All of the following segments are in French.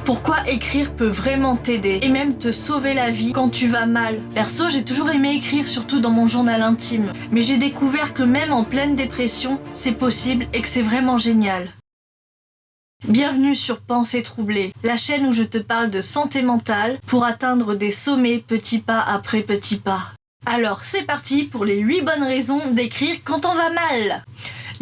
Pourquoi écrire peut vraiment t'aider et même te sauver la vie quand tu vas mal. Perso, j'ai toujours aimé écrire, surtout dans mon journal intime. Mais j'ai découvert que même en pleine dépression, c'est possible et que c'est vraiment génial. Bienvenue sur Pensées troublées, la chaîne où je te parle de santé mentale pour atteindre des sommets petit pas après petit pas. Alors c'est parti pour les 8 bonnes raisons d'écrire quand on va mal.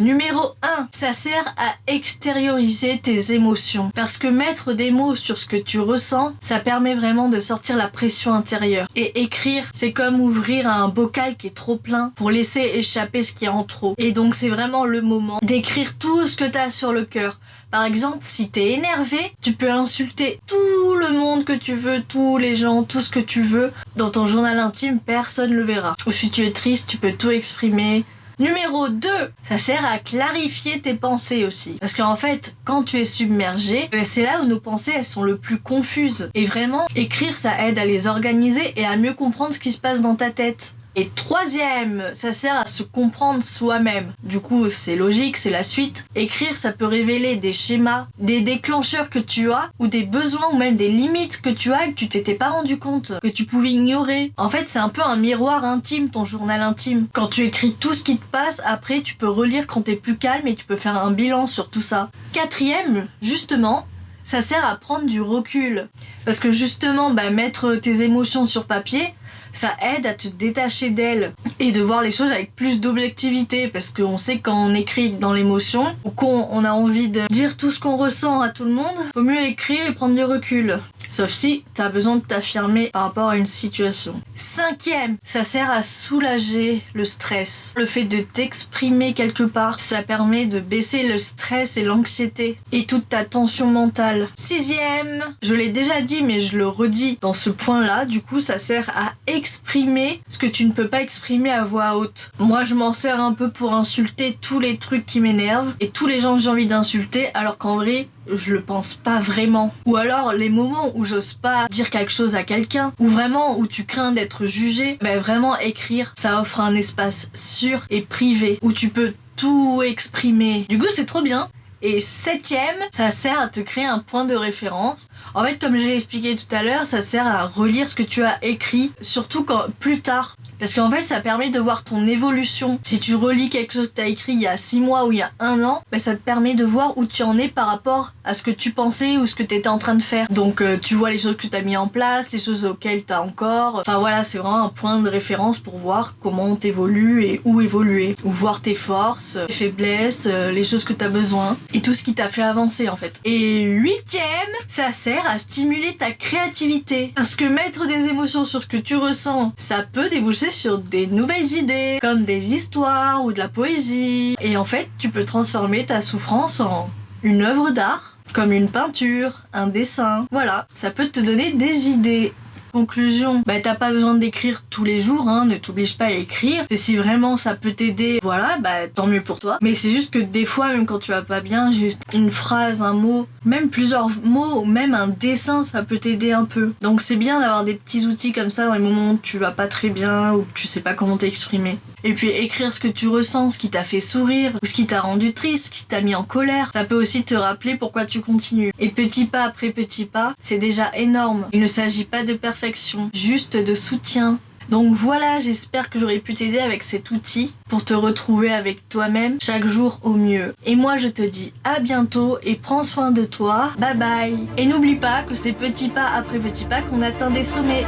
Numéro 1, ça sert à extérioriser tes émotions. Parce que mettre des mots sur ce que tu ressens, ça permet vraiment de sortir la pression intérieure. Et écrire, c'est comme ouvrir un bocal qui est trop plein pour laisser échapper ce qui est en trop. Et donc c'est vraiment le moment d'écrire tout ce que t'as sur le cœur. Par exemple, si t'es énervé, tu peux insulter tout le monde que tu veux, tous les gens, tout ce que tu veux. Dans ton journal intime, personne le verra. Ou si tu es triste, tu peux tout exprimer. Numéro 2, ça sert à clarifier tes pensées aussi. Parce qu'en fait, quand tu es submergé, c'est là où nos pensées elles sont le plus confuses. Et vraiment, écrire ça aide à les organiser et à mieux comprendre ce qui se passe dans ta tête. Et 3e, ça sert à se comprendre soi-même. Du coup, c'est logique, c'est la suite. Écrire, ça peut révéler des schémas, des déclencheurs que tu as, ou des besoins ou même des limites que tu as et que tu t'étais pas rendu compte, que tu pouvais ignorer. En fait, c'est un peu un miroir intime, ton journal intime. Quand tu écris tout ce qui te passe, après, tu peux relire quand t'es plus calme et tu peux faire un bilan sur tout ça. 4e, justement, ça sert à prendre du recul. Parce que justement, mettre tes émotions sur papier, ça aide à te détacher d'elles et de voir les choses avec plus d'objectivité parce qu'on sait quand on écrit dans l'émotion ou quand on a envie de dire tout ce qu'on ressent à tout le monde, faut mieux écrire et prendre du recul. Sauf si t'as besoin de t'affirmer par rapport à une situation. 5e, ça sert à soulager le stress. Le fait de t'exprimer quelque part, ça permet de baisser le stress et l'anxiété et toute ta tension mentale. 6e, je l'ai déjà dit mais je le redis dans ce point-là, du coup ça sert à exprimer ce que tu ne peux pas exprimer à voix haute. Moi je m'en sers un peu pour insulter tous les trucs qui m'énervent et tous les gens que j'ai envie d'insulter alors qu'en vrai je le pense pas vraiment. Ou alors les moments où j'ose pas dire quelque chose à quelqu'un, ou vraiment où tu crains d'être jugé, vraiment écrire, ça offre un espace sûr et privé où tu peux tout exprimer. Du coup c'est trop bien. Et 7e, ça sert à te créer un point de référence. En fait, comme je l'ai expliqué tout à l'heure, ça sert à relire ce que tu as écrit, surtout quand plus tard. Parce qu'en fait, ça permet de voir ton évolution. Si tu relis quelque chose que tu as écrit il y a 6 mois ou il y a 1 an, ça te permet de voir où tu en es par rapport à ce que tu pensais ou ce que tu étais en train de faire. Donc tu vois les choses que tu as mis en place, les choses auxquelles tu as encore. Enfin voilà, c'est vraiment un point de référence pour voir comment t'évolues et où évoluer. Ou voir tes forces, tes faiblesses, les choses que tu as besoin. Et tout ce qui t'a fait avancer en fait. Et 8e, ça sert à stimuler ta créativité. Parce que mettre des émotions sur ce que tu ressens, ça peut déboucher sur des nouvelles idées, comme des histoires ou de la poésie. Et en fait, tu peux transformer ta souffrance en une œuvre d'art, comme une peinture, un dessin. Voilà, ça peut te donner des idées. Conclusion, t'as pas besoin d'écrire tous les jours, ne t'oblige pas à écrire. Et si vraiment ça peut t'aider, voilà, tant mieux pour toi. Mais c'est juste que des fois, même quand tu vas pas bien, juste une phrase, un mot, même plusieurs mots, ou même un dessin, ça peut t'aider un peu. Donc c'est bien d'avoir des petits outils comme ça dans les moments où tu vas pas très bien ou que tu sais pas comment t'exprimer. Et puis écrire ce que tu ressens, ce qui t'a fait sourire, ou ce qui t'a rendu triste, ce qui t'a mis en colère. Ça peut aussi te rappeler pourquoi tu continues. Et petit pas après petit pas, c'est déjà énorme. Il ne s'agit pas de perfection, juste de soutien. Donc voilà, j'espère que j'aurai pu t'aider avec cet outil pour te retrouver avec toi-même chaque jour au mieux. Et moi je te dis à bientôt et prends soin de toi. Bye bye. Et n'oublie pas que c'est petit pas après petit pas qu'on atteint des sommets.